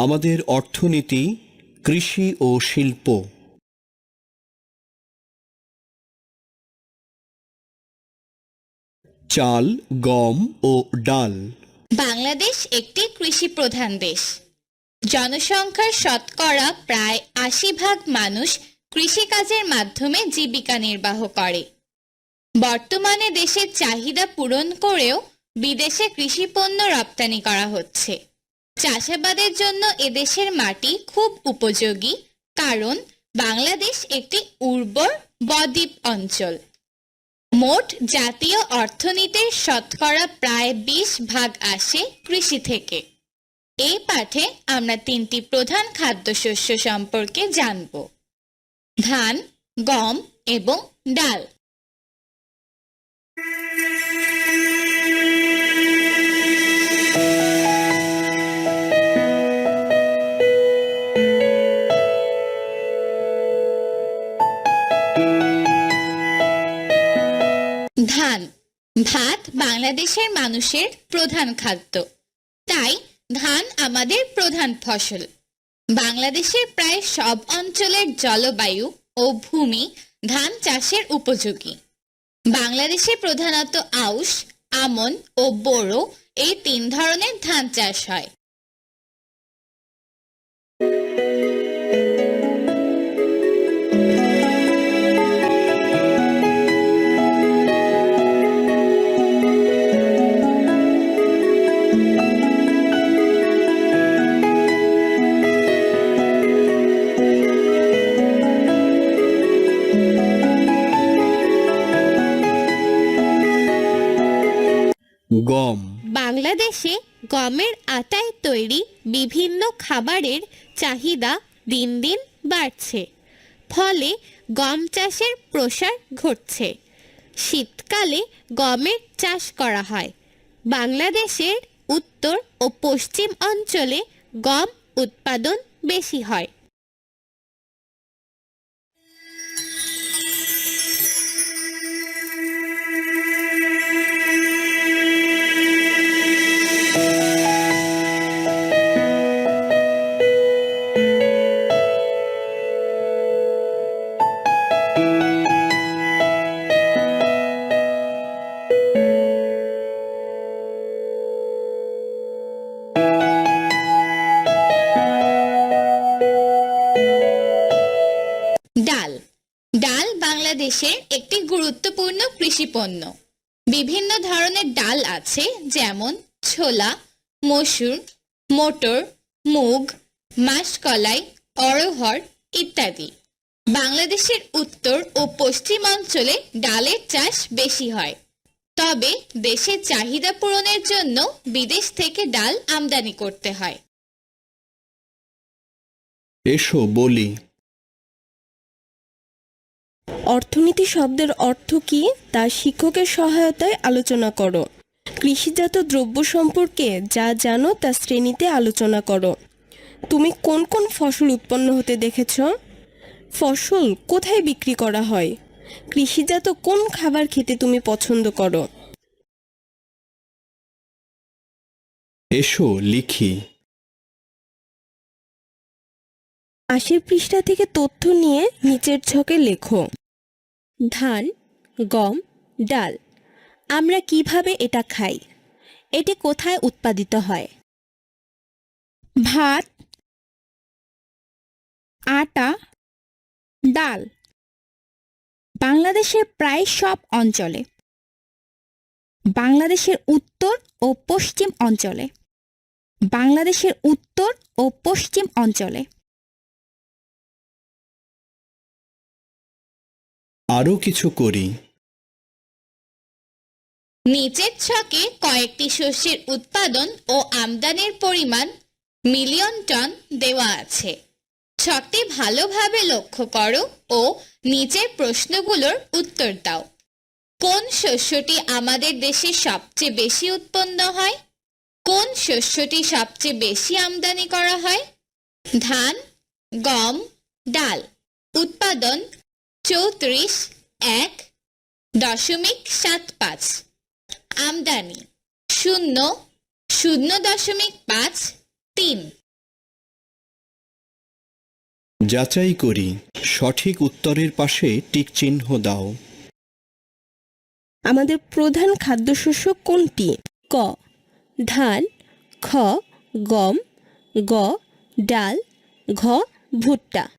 আমাদের অর্থনীতি, কৃষি ও শিল্প। চাল, গম ও ডাল। বাংলাদেশ একটি কৃষি প্রধান দেশ। জনসংখ্যার শতকরা প্রায় ৮০% মানুষ কৃষিকাজের মাধ্যমে জীবিকা নির্বাহ করে। বর্তমানে দেশের চাহিদা পূরণ করেও বিদেশে কৃষি পণ্য রপ্তানি করা হচ্ছে। চাষাবাদের জন্য এদেশের মাটি খুব উপযোগী, কারণ বাংলাদেশ একটি উর্বর বদ্বীপ অঞ্চল। মোট জাতীয় অর্থনীতির শতকরা প্রায় ২০% আসে কৃষি থেকে। এই পাঠে আমরা ৩টি প্রধান খাদ্যশস্য সম্পর্কে জানব: ধান, গম এবং ডাল। ধান, ভাত বাংলাদেশের মানুষের প্রধান খাদ্য, তাই ধান আমাদের প্রধান ফসল। বাংলাদেশের প্রায় সব অঞ্চলের জলবায়ু ও ভূমি ধান চাষের উপযোগী। বাংলাদেশে প্রধানত আউশ, আমন ও বোরো এই ৩ ধরনের ধান চাষ হয়। গম। বাংলাদেশে গমের আটায় তৈরি বিভিন্ন খাবারের চাহিদা দিন দিন বাড়ছে, ফলে গম চাষের প্রসার ঘটছে। শীতকালে গমের চাষ করা হয়। বাংলাদেশের উত্তর ও পশ্চিম অঞ্চলে গম উৎপাদন বেশি হয়। ডাল। ডাল বাংলাদেশের একটি গুরুত্বপূর্ণ কৃষি পণ্য। বিভিন্ন ধরনের ডাল আছে, যেমন ছোলা, মসুর, মটর, মুগ, মাসকলাই, অড়হর ইত্যাদি। বাংলাদেশের উত্তর ও পশ্চিম অঞ্চলে ডালের চাষ বেশি হয়, তবে দেশের চাহিদা পূরণের জন্য বিদেশ থেকে ডাল আমদানি করতে হয়। এসো বলি। অর্থনীতি শব্দের অর্থ কী তা শিক্ষকের সহায়তায় আলোচনা করো। কৃষিজাত দ্রব্য সম্পর্কে যা জানো তা শ্রেণীতে আলোচনা করো। তুমি কোন কোন ফসল উৎপন্ন হতে দেখেছ? ফসল কোথায় বিক্রি করা হয়? কৃষিজাত কোন খাবার খেতে তুমি পছন্দ করো? এসো লিখি। ৮০ পৃষ্ঠা থেকে তথ্য নিয়ে নিচের ছকে লেখো। ধান, গম, ডাল। আমরা কিভাবে এটা খাই? এটি কোথায় উৎপাদিত হয়? ভাত, আটা, ডাল বাংলাদেশের প্রায় সব অঞ্চলে। বাংলাদেশের উত্তর ও পশ্চিম অঞ্চলে। বাংলাদেশের উত্তর ও পশ্চিম অঞ্চলে। আরও কিছু করি। নিচের ছকে কয়েকটি শস্যের উৎপাদন ও আমদানির পরিমাণ মিলিয়ন টন দেওয়া আছে। ছকটি ভালোভাবে লক্ষ্য করো ও নিচের প্রশ্নগুলোর উত্তর দাও। কোন শস্যটি আমাদের দেশে সবচেয়ে বেশি উৎপন্ন হয়? কোন শস্যটি সবচেয়ে বেশি আমদানি করা হয়? ধান, গম, ডাল। উৎপাদন 34.175। আমদানি 0.053। যাচাই করি, সঠিক উত্তরের পাশে টিক চিহ্ন দাও। আমাদের প্রধান খাদ্যশস্য কোনটি? ক ধান, খ গম, গ ডাল, ঘ ভুট্টা।